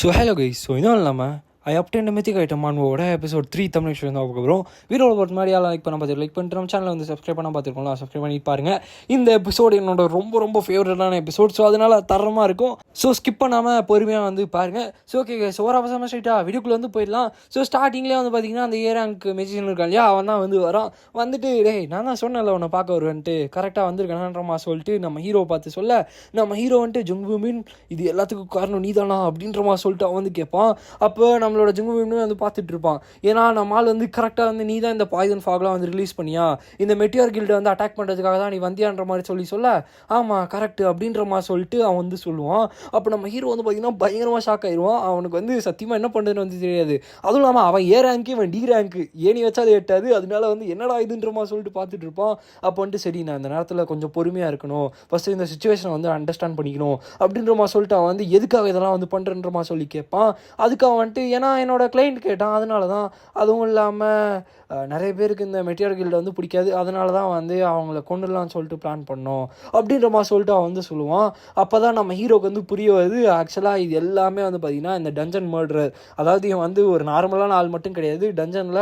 So hello guys. So இதுவும் இல்லாமல் ஐ அப்டெண்ட் mythic item மான்வோட episode 3 Tamil தான் அதுக்கப்புறம் வீடியோவில் பொறுத்த மாதிரி யாரும் லைக் பண்ண பார்த்து லைக் பண்ணிட்டு நம்ம சேனலை வந்து சப்ஸ்கிரைப் பண்ண பார்த்துருக்கோம். சப்ஸ்கிரைப் பண்ணி பாருங்கள். இந்த எபிசோடு என்னோட ரொம்ப ஃபேவரட்டான எபிசோட். ஸோ அதனால் தரமாக இருக்கும். ஸோ ஸ்கிப் பண்ணாமல் பொறுமையாக வந்து பாருங்கள். ஸோ ஓகே கைஸ், ஒரு அவசரமாக ஸ்ட்ரைட்டாக வீடியோக்குள்ளே வந்து போயிடலாம். ஸோ ஸ்டார்டிங்லேயே வந்து பார்த்தீங்கன்னா அந்த ஏ ரேங்க் மெஜிஷியன் இருக்கான் இல்லையா, அவன் தான் வந்து வரான். வந்துட்டு டேய் நான் தான் சொன்னேன்ல உன்னை பார்க்க வருவேன்ட்டு, கரெக்டாக வந்திருக்கேனான்றமா சொல்லிட்டு நம்ம ஹீரோ பார்த்து சொல்ல, நம்ம ஹீரோ வந்துட்டு ஜுங்கு மின் இது எல்லாத்துக்கும் காரணம் நீ தானா அப்படின்றமா சொல்லிட்டு அவன் வந்து கேட்பான். அப்போ நம்மளோட ஜுங்கு மின்னு வந்து பார்த்துட்டு இருப்பான். ஏன்னா நம்ம ஆள் வந்து கரெக்டாக வந்து நீ தான் இந்த பாய்சன் ஃபாக்லாம் வந்து ரிலீஸ் பண்ணியா, இந்த மெட்டியோர் கில்டை வந்து அட்டாக் பண்ணுறதுக்காக தான் நீ வந்தியான்ற மாதிரி சொல்ல ஆமாம் கரெக்டு அப்படின்ற மாதிரி சொல்லிட்டு அவன் வந்து சொல்லுவான். அப்போ நம்ம ஹீரோ வந்து பார்த்திங்கன்னா பயங்கரமாக ஷாக் ஆயிடுவான். அவனுக்கு வந்து சத்தியமாக என்ன பண்ணுறதுன்னு வந்து தெரியாது. அதுவும் இல்லாமல் அவன் ஏ ரேங்க்கு இவன் டி ரேங்க்கு, ஏனி வச்சா அது எட்டாது. அதனால வந்து என்னடா இதுன்ற மாதிரி சொல்லிட்டு பார்த்துட்டு இருப்பான். அப்போ வந்துட்டு சரி நான் இந்த நேரத்தில் கொஞ்சம் பொறுமையாக இருக்கணும், ஃபஸ்ட்டு இந்த சுச்சுவேஷனை வந்து அண்டர்ஸ்டாண்ட் பண்ணிக்கணும் அப்படின்ற மாதிரி சொல்லிட்டு அவன் வந்து எதுக்காக இதெல்லாம் வந்து பண்ணுறன்ற மாதிரி சொல்லி கேட்பான். அதுக்கு அவன் வந்துட்டு ஏன்னா என்னோட கிளைண்ட் கேட்டான் அதனால தான், அதுவும் இல்லாமல் நிறைய பேருக்கு இந்த மெட்டியர் கில்டை வந்து பிடிக்காது, அதனால தான் வந்து அவங்கள கொண்டுடலான்னு சொல்லிட்டு பிளான் பண்ணோம் அப்படின்ற மாதிரி சொல்லிட்டு அவன் வந்து சொல்லுவான். அப்போ தான் நம்ம ஹீரோக்கு வந்து புரிய வருது ஆக்சுவலாக இது எல்லாமே வந்து பார்த்திங்கன்னா இந்த டஞ்சன் மர்டரர், அதாவது இவன் வந்து ஒரு நார்மலான ஆள் மட்டும் கிடையாது, டஞ்சனில்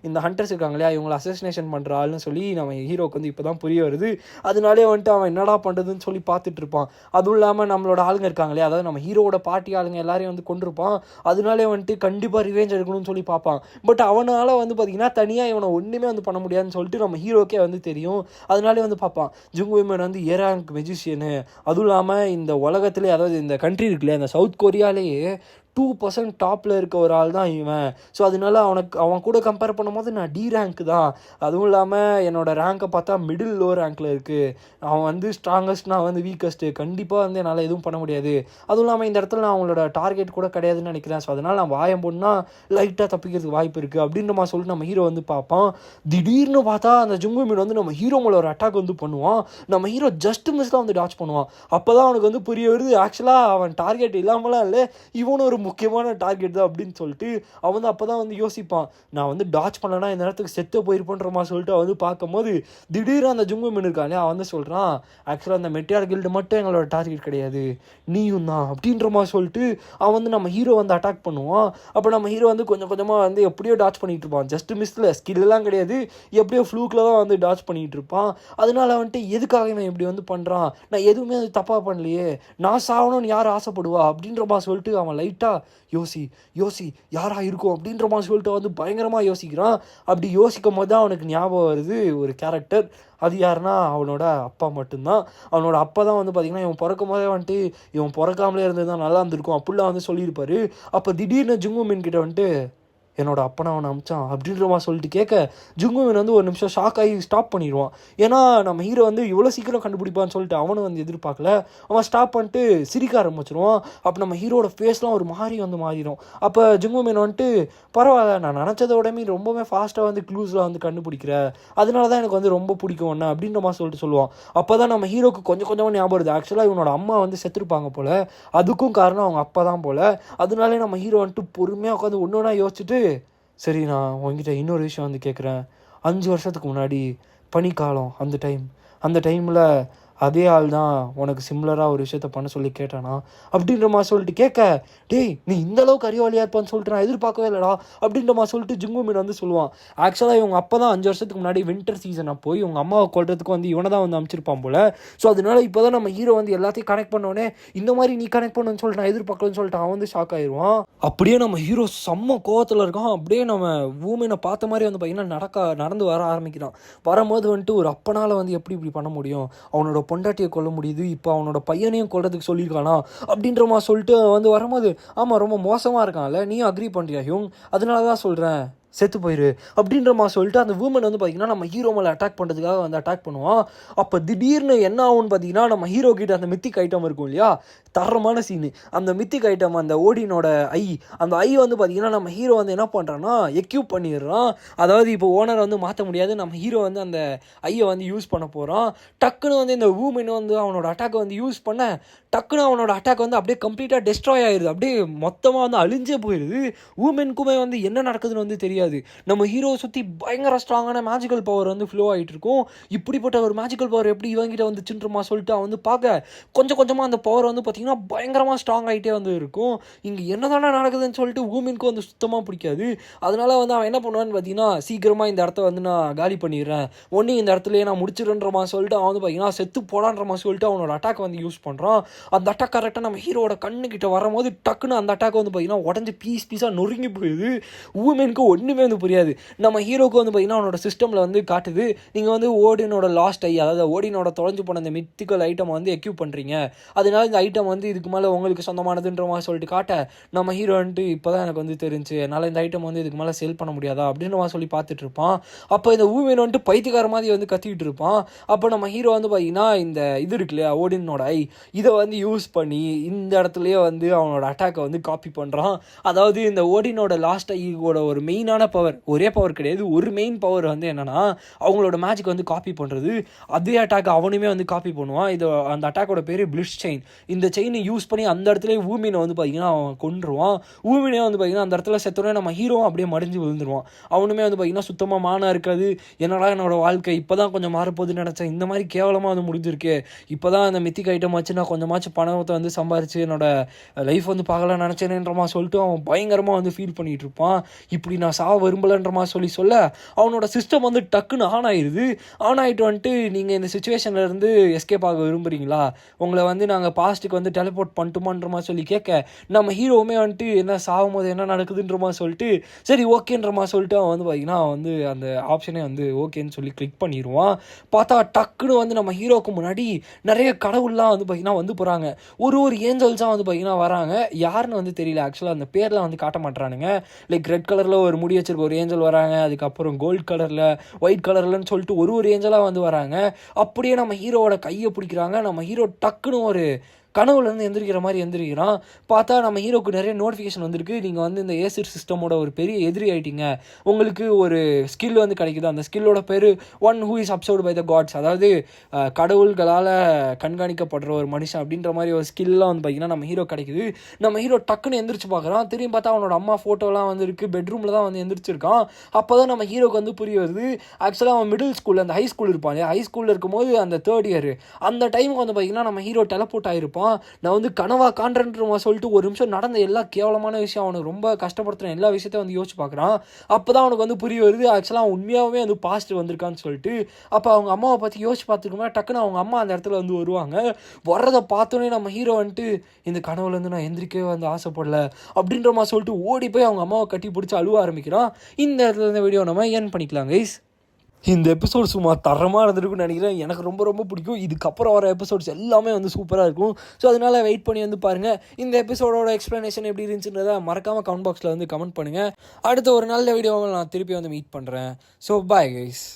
இந்த ஹண்டர்ஸ் இருக்காங்க இல்லையா இவங்களை அசசினேஷன் பண்ணுற ஆள்னு சொல்லி நம்ம ஹீரோக்கு வந்து இப்போ தான் புரிய வருது. அதனாலே வந்துட்டு அவன் என்னடா பண்ணுறதுன்னு சொல்லி பார்த்துட்டு இருப்பான். அதுவும் இல்லாமல் நம்மளோட ஆளுங்க இருக்காங்க இல்லையா, அதாவது நம்ம ஹீரோட பார்ட்டி ஆளுங்க எல்லாரையும் வந்து கொண்டிருப்பான். அதனாலே வந்துட்டு கண்டிப்பாக ரிவேஞ்ச் எடுக்கணும்னு சொல்லி பார்ப்பான். பட் அவனால் வந்து பார்த்திங்கன்னா தனியாக இவனை ஒன்றுமே வந்து பண்ண முடியாதுன்னு சொல்லிட்டு நம்ம ஹீரோக்கே வந்து தெரியும். அதனாலே வந்து பார்ப்பான் ஜுங் விமன் வந்து ஏ ரேங்க் மெஜிஷியனு, அதுவும் இல்லாமல் இந்த உலகத்திலே அதாவது இந்த கண்ட்ரி இருக்குல்ல இந்த சவுத் கொரியாலேயே 2% டாப்பில் இருக்க ஒரு ஆள் தான் இவன். ஸோ அதனால அவன் கூட கம்பேர் பண்ணும்போது நான் டி ரேங்க் தான். அதுவும் இல்லாமல் என்னோடய ரேங்கை பார்த்தா மிடில் லோ ரேங்க்கில் இருக்குது. அவன் வந்து ஸ்ட்ராங்கஸ்ட், நான் வந்து வீக்கஸ்ட்டு, கண்டிப்பாக வந்து என்னால் எதுவும் பண்ண முடியாது. அதுவும் இல்லாமல் இந்த இடத்துல நான் அவங்களோட டார்கெட் கூட கிடையாதுன்னு நினைக்கிறேன். ஸோ அதனால் நான் வாயம் போனால் லைட்டாக தப்பிக்கிறதுக்கு வாய்ப்பு இருக்குது அப்படின்ற மாதிரி சொல்லிட்டு நம்ம ஹீரோ வந்து பார்ப்பான். திடீர்னு பார்த்தா அந்த ஜுங்கு மீன் வந்து நம்ம ஹீரோ மேலே ஒரு அட்டாக் வந்து பண்ணுவான். நம்ம ஹீரோ ஜஸ்ட் மிஸ் தான் வந்து டாச் பண்ணுவான். அப்போ தான் அவனுக்கு வந்து புரிய வருது ஆக்சுவலாக அவன் டார்கெட் இல்லாமலாம் இல்லை, இவனும் ஒரு முக்கியமான டார்கெட் தான் அப்படின்னு சொல்லிட்டு அவன் வந்து அப்போ தான் வந்து யோசிப்பான். நான் வந்து டாச் பண்ணலன்னா இந்த நேரத்துக்கு செத்து போயிருப்பேன்ற மாதிரி சொல்லிட்டு அவன் வந்து பார்க்கும்போது திடீர்னு அந்த ஜுங்கு மீன் இருக்கான் அவன் வந்து சொல்கிறான் ஆக்சுவலாக அந்த மெட்டியார் கில்டு மட்டும் எங்களோட டார்கெட் கிடையாது, நீயும் தான் அப்படின்ற மாதிரி சொல்லிட்டு அவன் வந்து நம்ம ஹீரோ வந்து அட்டாக் பண்ணுவான். அப்போ நம்ம ஹீரோ வந்து கொஞ்சம் கொஞ்சமாக வந்து எப்படியோ டாச் பண்ணிகிட்டு இருப்பான். ஜஸ்ட் மிஸ்ல, ஸ்கில்லாம் கிடையாது, எப்படியோ ஃப்ளூக்கில் தான் வந்து டாச் பண்ணிகிட்டு இருப்பான். அதனால வந்துட்டு எதுக்காக இவன் இப்படி வந்து பண்ணுறான், நான் எதுவுமே அது தப்பாக பண்ணலையே, நான் சாகணும்னு யார் ஆசைப்படுவா அப்படின்ற மாதிரி சொல்லிட்டு அவன் லைட்டாக யோசி யாராக இருக்கும் அப்படின்ற மாதிரி சொல்லிட்டு வந்து பயங்கரமாக யோசிக்கிறான். அப்படி யோசிக்கும் போது தான் அவனுக்கு ஞாபகம் வருது ஒரு கேரக்டர். அது யாருன்னா அவனோட அப்பா மட்டும்தான். அவனோட அப்பா தான் வந்து பார்த்திங்கன்னா இவன் பிறக்கும் போதே வந்துட்டு இவன் பிறக்காமலே இருந்தது தான் நல்லா இருந்திருக்கும் அப்படிலாம் வந்து சொல்லியிருப்பாரு. அப்போ திடீர்னு ஜுங்கு மீன் கிட்ட வந்துட்டு என்னோட அப்பனை அவனை அமிச்சான் அப்படின்ற மாதிரி சொல்லிட்டு கேட்க ஜுங்குவின் வந்து ஒரு நிமிஷம் ஷாக் ஆகி ஸ்டாப் பண்ணிடுவான். ஏன்னா நம்ம ஹீரோ வந்து இவ்வளோ சீக்கிரம் கண்டுபிடிப்பான்னு சொல்லிட்டு அவனும் வந்து எதிர்பார்க்கல. அவன் ஸ்டாப் பண்ணிட்டு சிரிக்க ஆரம்பிச்சிருவான். அப்போ நம்ம ஹீரோட ஃபேஸ்லாம் ஒரு மாதிரி வந்து மாறிடும். அப்போ ஜுங்குவின் வந்துட்டு பரவாயில்ல, நான் நினச்சதோட மீ ரொம்பவே ஃபாஸ்ட்டாக வந்து க்ளூஸ்லாம் வந்து கண்டுபிடிக்கிற, அதனால தான் எனக்கு வந்து ரொம்ப பிடிக்கும் ஒன்று அப்படின்ற மாதிரி சொல்லிட்டு சொல்லுவான். அப்போ தான் நம்ம ஹீரோக்கு கொஞ்சம் கொஞ்சமாக ஞாபகம் வருது ஆக்சுவலாக இவனோட அம்மா வந்து செத்துருப்பாங்க போல், அதுக்கும் காரணம் அவங்க அப்பா தான் போல். அதனாலே நம்ம ஹீரோ வந்துட்டு பொறுமையாக உட்காந்து ஒன்று ஒன்றா யோசிச்சுட்டு சரி நான் உங்ககிட்ட இன்னொரு விஷயம் வந்து கேட்குறேன். 5 வருஷத்துக்கு முன்னாடி பனிக்காலம், அந்த டைமில் அதே ஆள் தான் உனக்கு சிம்லராக ஒரு விஷயத்த பண்ண சொல்லி கேட்டானா அப்படின்ற மாதிரி சொல்லிட்டு கேட்க டேய் நீ இந்த அளவுக்கு அறிவாளியாக இருப்பான்னு சொல்லிட்டு நான் எதிர்பார்க்கவே இல்லைடா அப்படின்ற மாதிரி சொல்லிட்டு ஜுங்கு மீன் வந்து சொல்லுவான். ஆக்சுவலாக இவங்க அப்போ தான் 5 வருஷத்துக்கு முன்னாடி வின்டர் சீசனை போய் இவங்க அம்மாவை கொள்றதுக்கு வந்து இவனை தான் வந்து அமைச்சிருப்பான் போல். ஸோ அதனால இப்போ தான் நம்ம ஹீரோ வந்து எல்லாத்தையும் கனெக்ட் பண்ணோடனே இந்த மாதிரி நீ கனெக்ட் பண்ணுன்னு சொல்லிட்டு நான் எதிர்பார்க்கலன்னு சொல்லிட்டு அவன் வந்து ஷாக் ஆயிடுவான். அப்படியே நம்ம ஹீரோ செம்ம கோவத்தில் இருக்கான். அப்படியே நம்ம வூமனை பார்த்த மாதிரி வந்து பார்த்திங்கன்னா நடந்து வர ஆரம்பிக்கிறான். வரும்போது வந்துட்டு ஒரு அப்பனால் வந்து இப்படி பண்ண முடியும், அவனோட பொண்டாட்டியை கொல்ல முடியுது, இப்போ அவனோட பையனையும் கொல்றதுக்கு சொல்லியிருக்கானா அப்படின்ற மாதிரி சொல்லிட்டு வந்து வரும்போது ஆமாம் ரொம்ப மோசமாக இருக்கான்ல, நீயும் அக்ரி பண்ணுறியா ஹியூங், அதனால தான் சொல்கிறேன் செத்து போயிரு அப்படின்ற மாதிரி சொல்லிட்டு அந்த வூமன் வந்து பார்த்திங்கன்னா நம்ம ஹீரோ மேலே அட்டாக் பண்ணுறதுக்காக வந்து அட்டாக் பண்ணுவான். அப்போ திடீர்னு என்ன ஆகும்னு பார்த்தீங்கன்னா நம்ம ஹீரோ கிட்ட அந்த மித்திக் ஐட்டம் இருக்கும் இல்லையா, தரமான சீனு, அந்த மித்திக் ஐட்டம் அந்த ஓடினோட அந்த ஐ வந்து பார்த்திங்கன்னா நம்ம ஹீரோ வந்து என்ன பண்ணுறான்னா எக்யூப் பண்ணிடுறான். அதாவது இப்போ ஓனர் வந்து மாற்ற முடியாது, நம்ம ஹீரோ வந்து அந்த ஐயை வந்து யூஸ் பண்ண போகிறான். டக்குன்னு வந்து இந்த வூமன் வந்து அவனோட அட்டாக்கை வந்து யூஸ் பண்ண டக்குன்னு அவனோட அட்டாக் வந்து அப்படியே கம்ப்ளீட்டாக டெஸ்ட்ராய் ஆயிடுது, அப்படியே மொத்தமாக வந்து அழிஞ்சே போயிடுது. வூமனுக்குமே வந்து என்ன நடக்குதுன்னு வந்து தெரியாது. புரியாது. நம்ம ஹீரோவை சுற்றி பயங்கர ஸ்ட்ராங்கான மேஜிக்கல் பவர் வந்து ஃப்ளோ ஆகிட்டு இருக்கும். இப்படிப்பட்ட ஒரு மேஜிக்கல் பவர் எப்படி இவங்கிட்ட வந்துச்சுன்றமா சொல்லிட்டு அவன் வந்து பார்க்க கொஞ்சம் கொஞ்சமாக அந்த பவர் வந்து பார்த்திங்கன்னா பயங்கரமாக ஸ்ட்ராங் ஆகிட்டே வந்து இருக்கும். இங்கே என்ன தானே நடக்குதுன்னு சொல்லிட்டு ஊமினுக்கு வந்து சுத்தமாக பிடிக்காது. அதனால வந்து அவன் என்ன பண்ணுவான்னு பார்த்தீங்கன்னா, சீக்கிரமாக இந்த இடத்த வந்து நான் காலி பண்ணிடுறேன், ஒன்று இந்த இடத்துலயே நான் முடிச்சிடுறேன்றமா சொல்லிட்டு அவன் வந்து பார்த்தீங்கன்னா செத்து போடான்றமா சொல்லிட்டு அவனோட அட்டாக் வந்து யூஸ் பண்ணுறான். அந்த அட்டாக் கரெக்டாக நம்ம ஹீரோட கண்ணுக்கிட்ட வரும்போது டக்குன்னு அந்த அட்டாக் வந்து பார்த்தீங்கன்னா உடஞ்சி பீஸாக நொறுங்கி போயிடுது. ஊமெனுக்கு ஒன்றுமே வந்து புரியாது. நம்ம ஹீரோக்கு வந்து பார்த்தீங்கன்னா அவனோட சிஸ்டமில் வந்து காட்டுது, நீங்கள் வந்து ஓடினோட லாஸ்ட் ஐ, அதாவது ஓடினோட தொலைஞ்சு போன அந்த மித்திக்கல் ஐட்டம் வந்து எக்யூப் பண்ணுறீங்க, அதனால இந்த ஐட்டம் வந்து இதுக்கு மேலே உங்களுக்கு சொந்தமானதுன்ற மாதிரி சொல்லிட்டு காட்ட நம்ம ஹீரோ வந்துட்டு இப்போ தான் எனக்கு வந்து தெரிஞ்சு, என்னால் இந்த ஐட்டம் வந்து இதுக்கு மேலே சேல் பண்ண முடியாதா அப்படின்ற மாதிரி சொல்லி பார்த்துட்டு இருப்பான். அப்போ இந்த ஊமென் வந்துட்டு பைத்தியக்கார மாதிரி வந்து கத்திக்கிட்டு இருப்பான். அப்போ நம்ம ஹீரோ வந்து பார்த்தீங்கன்னா இந்த இது இருக்கு இல்லையா ஓடினோட ஐ, இதை வந்து யூஸ் பண்ணி இந்த இடத்துலையே வந்து அவனோட அட்டாக்கை வந்து காப்பி பண்ணுறான். அதாவது இந்த ஓடினோட லாஸ்ட் ஐயோட ஒரு மெயினான பவர், ஒரே பவர் கிடையாது, ஒரு மெயின் பவர் வந்து என்னன்னா அவங்களோட மேஜிக் வந்து காப்பி பண்ணுறது. அதே அட்டாக் அவனுமே வந்து காப்பி பண்ணுவான். இது அந்த அட்டாக்கோட பேர் பிளிட்ஸ் செயின். இந்த செயினை யூஸ் பண்ணி அந்த இடத்துல ஊமினை வந்து பார்த்தீங்கன்னா அவன் கொன்றுவான். ஊமினே வந்து பார்த்தீங்கன்னா அந்த இடத்துல செத்தோடனே நம்ம ஹீரோவும் அப்படியே மடிஞ்சு விழுந்துருவான். அவனுமே வந்து பார்த்தீங்கன்னா சுத்தமாக மானா இருக்காது. என்னடா என்னோட வாழ்க்கை இப்போ தான் கொஞ்சம் மாறப்போகுதுன்னு நினச்சேன், இந்த மாதிரி கேவலமாக வந்து முடிஞ்சிருக்கு, இப்போ தான் அந்த மித்திக் ஐட்டம் வச்சு நான் கொஞ்சமாச்சும் பணத்தை வந்து சம்பாரிச்சு என்னோட லைஃப் வந்து பார்க்கலான்னு நினச்சேனேன்றமா சொல்லிட்டு அவன் பயங்கரமாக வந்து ஃபீல் பண்ணிகிட்டு இருப்பான். இப்படி நான் சாவ விரும்பலைன்றமா சொல்ல அவனோட சிஸ்டம் வந்து டக்குன்னு ஆன் ஆயிடுது. ஆன் ஆகிட்டு வந்துட்டு, நீங்கள் இந்த சுச்சுவேஷன்லேருந்து எஸ்கேப் ஆக விரும்புகிறீங்களா, உங்களை வந்து நாங்கள் பாஸ்ட்டுக்கு வந்து டெலிபோர்ட் பண்ணிட்டுமான்ற மாதிரி சொல்லி கேட்க நம்ம ஹீரோவுமே வந்துட்டு என்ன சாகும் போது என்ன நடக்குதுன்ற மாதிரி சொல்லிட்டு சரி ஓகேன்ற மாதிரி சொல்லிட்டு அவன் வந்து பார்த்தீங்கன்னா அவன் வந்து அந்த ஆப்ஷனே வந்து ஓகேன்னு சொல்லி கிளிக் பண்ணிடுவான். பார்த்தா டக்குன்னு வந்து நம்ம ஹீரோவுக்கு முன்னாடி நிறைய கடவுள்லாம் வந்து பார்த்தீங்கன்னா வந்து போகிறாங்க. ஒரு ஏஞ்சல்ஸாக வந்து பார்த்தீங்கன்னா வராங்க. யாருன்னு வந்து தெரியல ஆக்சுவலாக, அந்த பேர்லாம் வந்து காட்ட மாட்டுறானுங்க. லைக் ரெட் கலரில் ஒரு முடி வச்சிருக்க ஒரு ஏஞ்சல் வராங்க, அதுக்கப்புறம் கோல்டு கலரில், ஒயிட் கலர்லன்னு சொல்லிட்டு ஒரு ஏஞ்சலாக வந்து வராங்க. அப்படியே நம்ம ஹீரோவோட கையை பிடிக்கிறாங்க. நம்ம ஹீரோ டக்குன்னு ஒரு கனவுலேருந்து எந்திரிக்கிற மாதிரி எந்திரிக்கிறான். பார்த்தா நம்ம ஹீரோக்கு நிறைய நோட்டிஃபிகேஷன் வந்திருக்கு, நீங்கள் வந்து இந்த ஏசிட் சிஸ்டமோட ஒரு பெரிய எதிரி ஆகிட்டீங்க, உங்களுக்கு ஒரு ஸ்கில் வந்து கிடைக்குது, அந்த ஸ்கில்லோட பேர் one who is observed by the gods, அதாவது கடவுள்களால் கண்காணிக்கப்படுற ஒரு மனுஷன் அப்படின்ற மாதிரி ஒரு ஸ்கில்லாம் வந்து பார்த்திங்கன்னா நம்ம ஹீரோ கிடைக்குது. நம்ம ஹீரோ டக்குன்னு எந்திரிச்சு பார்க்குறான். திரும்பி பார்த்தா அவனோட அம்மா ஃபோட்டோலாம் வந்து இருக்குது, பெட்ரூமில் தான் வந்து எந்திரிச்சிருக்கான். அப்போ தான் நம்ம ஹீரோக்கு வந்து புரிய வருது, ஆக்சுவலாக அவன் மிடில் ஸ்கூலில் அந்த ஹை ஸ்கூல் இருப்பான், ஹை ஸ்கூலில் இருக்கும்போது அந்த 3rd இயர் அந்த டைமுக்கு வந்து பார்த்திங்கன்னா நம்ம ஹீரோ டெலபோர்ட் ஆகிருப்பான். நான் வந்து கனவா காண்றேன்ற சொல்லிட்டு ஒரு நிமிஷம் நடந்த எல்லா கேவலமான விஷயம், அவனுக்கு ரொம்ப கஷ்டப்படுத்துகிற எல்லா விஷயத்தையும் வந்து யோசிச்சு பார்க்குறான். அப்போ தான் அவனுக்கு வந்து புரிய வருது ஆக்சுவலாக அவன் உண்மையாகவே வந்து பாஸ்ட் வந்திருக்கான்னு சொல்லிட்டு. அப்போ அவங்க அம்மாவை பற்றி யோசிச்சு பார்த்துக்குமே டக்குன்னு அவங்க அம்மா அந்த இடத்துல வந்து வருவாங்க. வர்றதை பார்த்தோன்னே நம்ம ஹீரோ வந்துட்டு இந்த கனவுலேருந்து நான் எந்திரிக்கவே வந்து ஆசைப்படல அப்படின்ற மாதிரி சொல்லிட்டு ஓடி போய் அவங்க அம்மாவை கட்டி பிடிச்சி அழுவ ஆரம்பிக்கிறான். இந்த இடத்துல இந்த வீடியோ நம்ம ஏன் பண்ணிக்கலாம் கைஸ். இந்த எபிசோட் சும்மா தரமாக இருந்திருக்குன்னு நினைக்கிறேன். எனக்கு ரொம்ப ரொம்ப பிடிக்கும். இதுக்கப்புறம் வர எபிசோட்ஸ் எல்லாமே வந்து சூப்பராக இருக்கும். ஸோ அதனால் வெயிட் பண்ணி வந்து பாருங்கள். இந்த எபிசோடோட எக்ஸ்ப்ளனேஷன் எப்படி இருந்துச்சுன்றதை மறக்காமல் கமெண்ட் பாக்ஸில் வந்து கமெண்ட் பண்ணுங்கள். அடுத்த ஒரு நல்ல வீடியோவை நான் திருப்பி வந்து மீட் பண்ணுறேன். So bye guys.